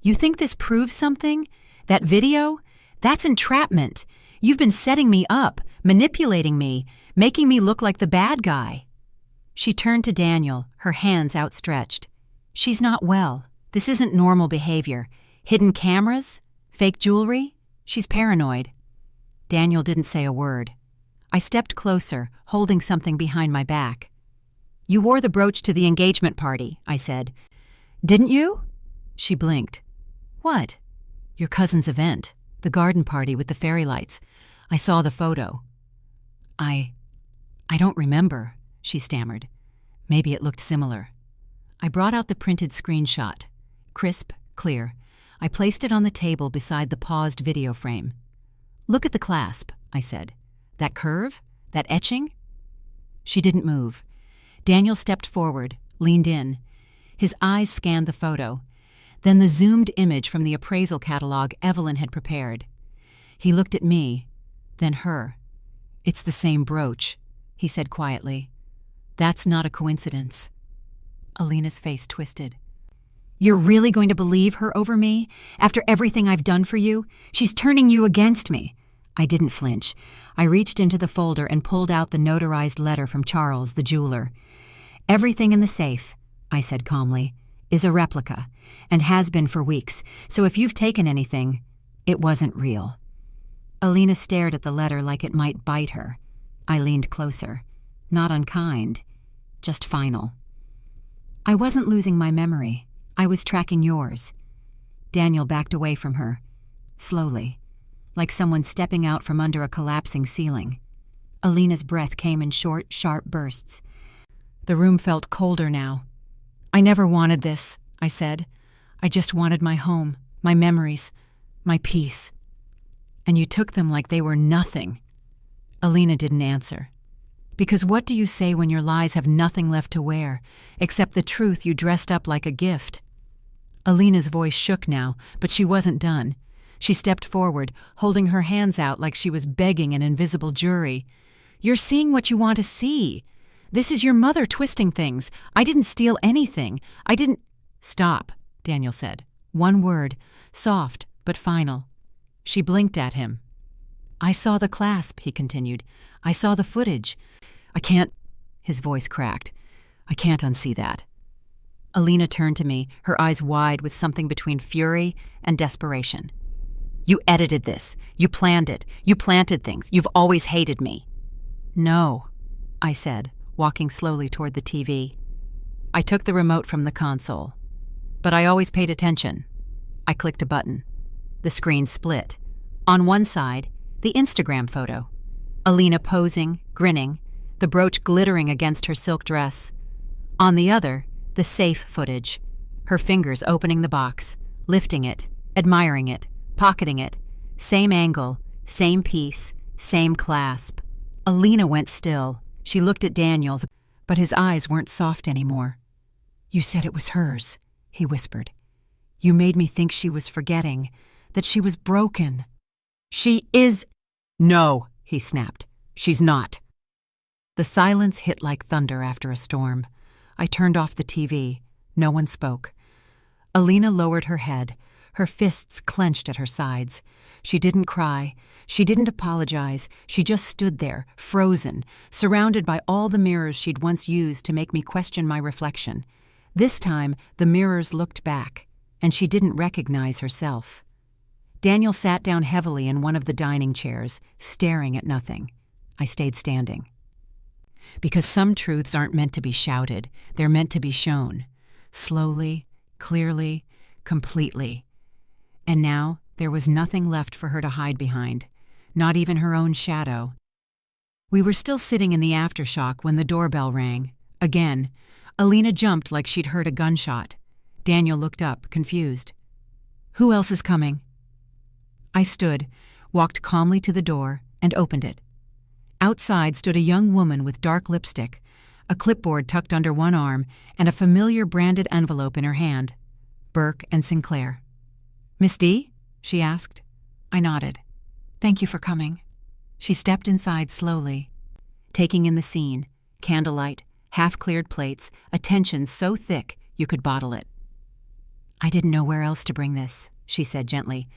"You think this proves something? That video? That's entrapment. You've been setting me up, manipulating me, making me look like the bad guy." She turned to Daniel, her hands outstretched. "She's not well. This isn't normal behavior. Hidden cameras? Fake jewelry? She's paranoid." Daniel didn't say a word. I stepped closer, holding something behind my back. "You wore the brooch to the engagement party," I said. "Didn't you?" She blinked. "What?" "Your cousin's event, the garden party with the fairy lights. I saw the photo." I don't remember," she stammered. "Maybe it looked similar." I brought out the printed screenshot. Crisp, clear. I placed it on the table beside the paused video frame. "Look at the clasp," I said. "That curve? That etching?" She didn't move. Daniel stepped forward, leaned in. His eyes scanned the photo, then the zoomed image from the appraisal catalog Evelyn had prepared. He looked at me, then her. "It's the same brooch," he said quietly. "That's not a coincidence." Alina's face twisted. "You're really going to believe her over me? After everything I've done for you? She's turning you against me." I didn't flinch. I reached into the folder and pulled out the notarized letter from Charles, the jeweler. "Everything in the safe," I said calmly, "is a replica, and has been for weeks, so if you've taken anything, it wasn't real." Alina stared at the letter like it might bite her. I leaned closer. Not unkind, just final. "I wasn't losing my memory. I was tracking yours." Daniel backed away from her, slowly, like someone stepping out from under a collapsing ceiling. Alina's breath came in short, sharp bursts. The room felt colder now. "I never wanted this," I said. "I just wanted my home, my memories, my peace. And you took them like they were nothing." Alina didn't answer. "Because what do you say when your lies have nothing left to wear, except the truth you dressed up like a gift?" Alina's voice shook now, but she wasn't done. She stepped forward, holding her hands out like she was begging an invisible jury. "You're seeing what you want to see. This is your mother twisting things. I didn't steal anything. I didn't—" "Stop," Daniel said. One word, soft but final. She blinked at him. "I saw the clasp," he continued. "I saw the footage. I can't—" His voice cracked. "I can't unsee that." Alina turned to me, her eyes wide with something between fury and desperation. "You edited this. You planned it. You planted things. You've always hated me." "No," I said, walking slowly toward the TV. I took the remote from the console. "But I always paid attention." I clicked a button. The screen split. On one side, the Instagram photo. Alina posing, grinning, the brooch glittering against her silk dress. On the other, the safe footage. Her fingers opening the box, lifting it, admiring it, pocketing it. Same angle, same piece, same clasp. Alina went still. She looked at Daniel's, but his eyes weren't soft anymore. "You said it was hers," he whispered. "You made me think she was forgetting, that she was broken." "She is—" "No," he snapped. "She's not." The silence hit like thunder after a storm. I turned off the TV. No one spoke. Alina lowered her head, her fists clenched at her sides. She didn't cry. She didn't apologize. She just stood there, frozen, surrounded by all the mirrors she'd once used to make me question my reflection. This time, the mirrors looked back, and she didn't recognize herself. Daniel sat down heavily in one of the dining chairs, staring at nothing. I stayed standing. Because some truths aren't meant to be shouted. They're meant to be shown. Slowly, clearly, completely. And now there was nothing left for her to hide behind, not even her own shadow. We were still sitting in the aftershock when the doorbell rang. Again, Alina jumped like she'd heard a gunshot. Daniel looked up, confused. "Who else is coming?" I stood, walked calmly to the door, and opened it. Outside stood a young woman with dark lipstick, a clipboard tucked under one arm, and a familiar branded envelope in her hand. Burke and Sinclair. "Miss D?" she asked. I nodded. "Thank you for coming." She stepped inside slowly, taking in the scene, candlelight, half-cleared plates, attention so thick you could bottle it. "I didn't know where else to bring this," she said gently,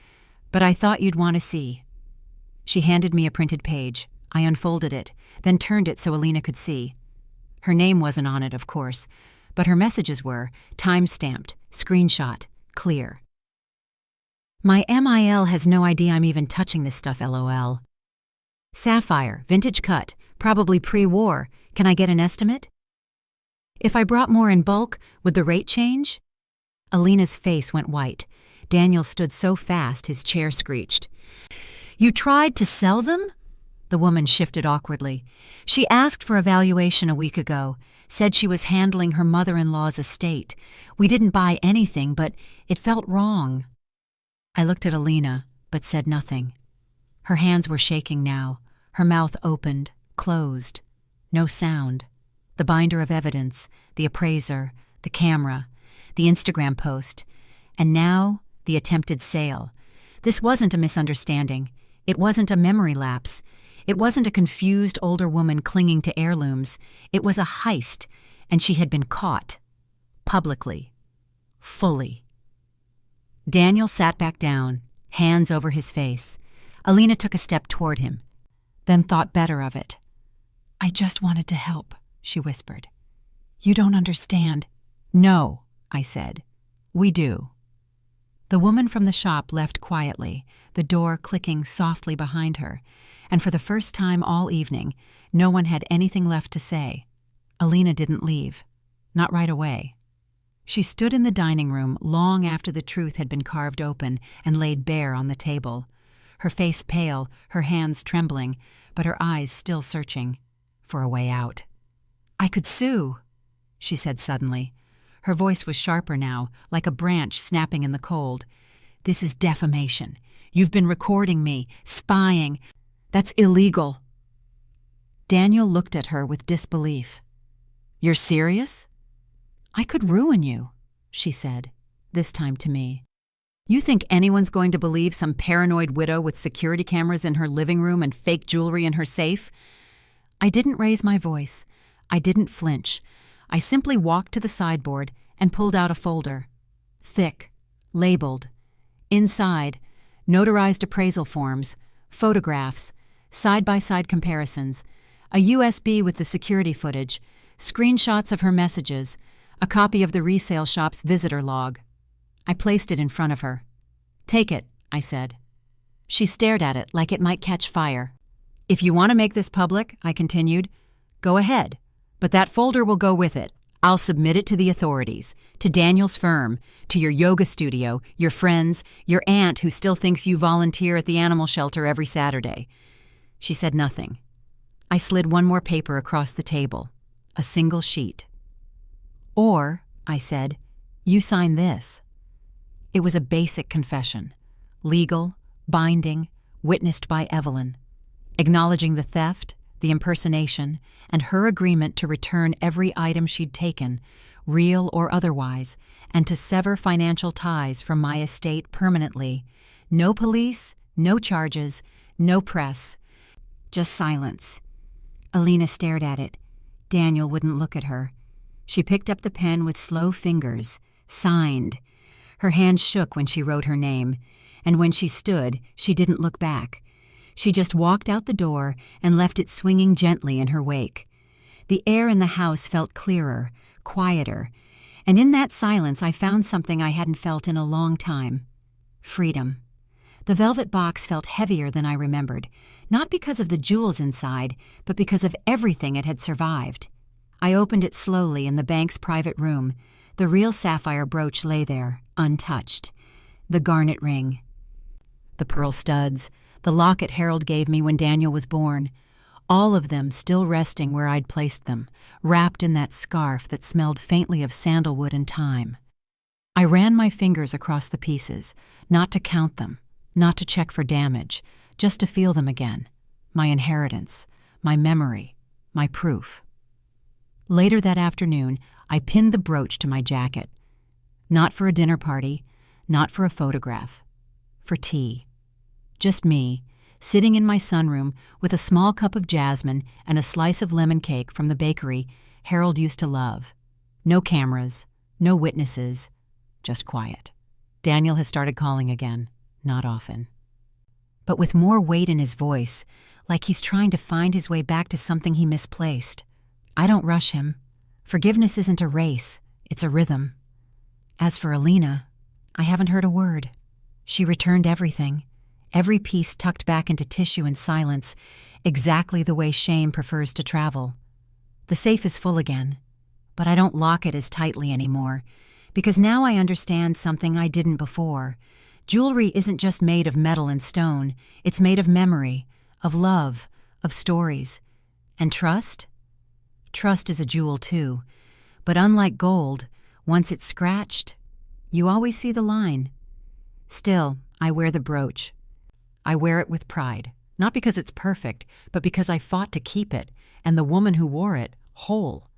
"but I thought you'd want to see." She handed me a printed page. I unfolded it, then turned it so Alina could see. Her name wasn't on it, of course, but her messages were time-stamped, screenshot, clear. "My MIL has no idea I'm even touching this stuff, LOL. Sapphire, vintage cut, probably pre-war. Can I get an estimate? If I brought more in bulk, would the rate change?" Alina's face went white. Daniel stood so fast his chair screeched. "You tried to sell them?" The woman shifted awkwardly. "She asked for a valuation a week ago, said she was handling her mother-in-law's estate. We didn't buy anything, but it felt wrong." I looked at Alina, but said nothing. Her hands were shaking now, her mouth opened, closed. No sound. The binder of evidence, the appraiser, the camera, the Instagram post, and now the attempted sale. This wasn't a misunderstanding. It wasn't a memory lapse. It wasn't a confused older woman clinging to heirlooms. It was a heist, and she had been caught. Publicly. Fully. Daniel sat back down, hands over his face. Alina took a step toward him, then thought better of it. "I just wanted to help," she whispered. "You don't understand." "No," I said. "We do." The woman from the shop left quietly, the door clicking softly behind her, and for the first time all evening, no one had anything left to say. Alina didn't leave. Not right away. She stood in the dining room long after the truth had been carved open and laid bare on the table, her face pale, her hands trembling, but her eyes still searching for a way out. "I could sue," she said suddenly. Her voice was sharper now, like a branch snapping in the cold. "This is defamation. You've been recording me, spying. That's illegal." Daniel looked at her with disbelief. "You're serious?" "I could ruin you," she said, this time to me. "You think anyone's going to believe some paranoid widow with security cameras in her living room and fake jewelry in her safe?" I didn't raise my voice. I didn't flinch. I simply walked to the sideboard and pulled out a folder. Thick, labeled. Inside, notarized appraisal forms, photographs, side-by-side comparisons, a USB with the security footage, screenshots of her messages, a copy of the resale shop's visitor log. I placed it in front of her. "Take it," I said. She stared at it like it might catch fire. "If you want to make this public," I continued, "go ahead. But that folder will go with it. I'll submit it to the authorities, to Daniel's firm, to your yoga studio, your friends, your aunt who still thinks you volunteer at the animal shelter every Saturday." She said nothing. I slid one more paper across the table, a single sheet. "Or," I said, "you sign this." It was a basic confession, legal, binding, witnessed by Evelyn, acknowledging the theft, the impersonation, and her agreement to return every item she'd taken, real or otherwise, and to sever financial ties from my estate permanently. No police, no charges, no press. Just silence. Alina stared at it. Daniel wouldn't look at her. She picked up the pen with slow fingers, signed. Her hand shook when she wrote her name, and when she stood, she didn't look back. She just walked out the door and left it swinging gently in her wake. The air in the house felt clearer, quieter, and in that silence I found something I hadn't felt in a long time. Freedom. The velvet box felt heavier than I remembered, not because of the jewels inside, but because of everything it had survived. I opened it slowly in the bank's private room. The real sapphire brooch lay there, untouched. The garnet ring. The pearl studs. The locket Harold gave me when Daniel was born. All of them still resting where I'd placed them, wrapped in that scarf that smelled faintly of sandalwood and thyme. I ran my fingers across the pieces, not to count them, not to check for damage, just to feel them again. My inheritance, my memory, my proof. Later that afternoon, I pinned the brooch to my jacket. Not for a dinner party, not for a photograph. For tea. Just me, sitting in my sunroom with a small cup of jasmine and a slice of lemon cake from the bakery Harold used to love. No cameras, no witnesses, just quiet. Daniel has started calling again, not often. But with more weight in his voice, like he's trying to find his way back to something he misplaced. I don't rush him. Forgiveness isn't a race, it's a rhythm. As for Alina, I haven't heard a word. She returned everything. Every piece tucked back into tissue in silence, exactly the way shame prefers to travel. The safe is full again, but I don't lock it as tightly anymore, because now I understand something I didn't before. Jewelry isn't just made of metal and stone, it's made of memory, of love, of stories. And trust? Trust is a jewel too, but unlike gold, once it's scratched, you always see the line. Still, I wear the brooch. I wear it with pride, not because it's perfect, but because I fought to keep it, and the woman who wore it, whole.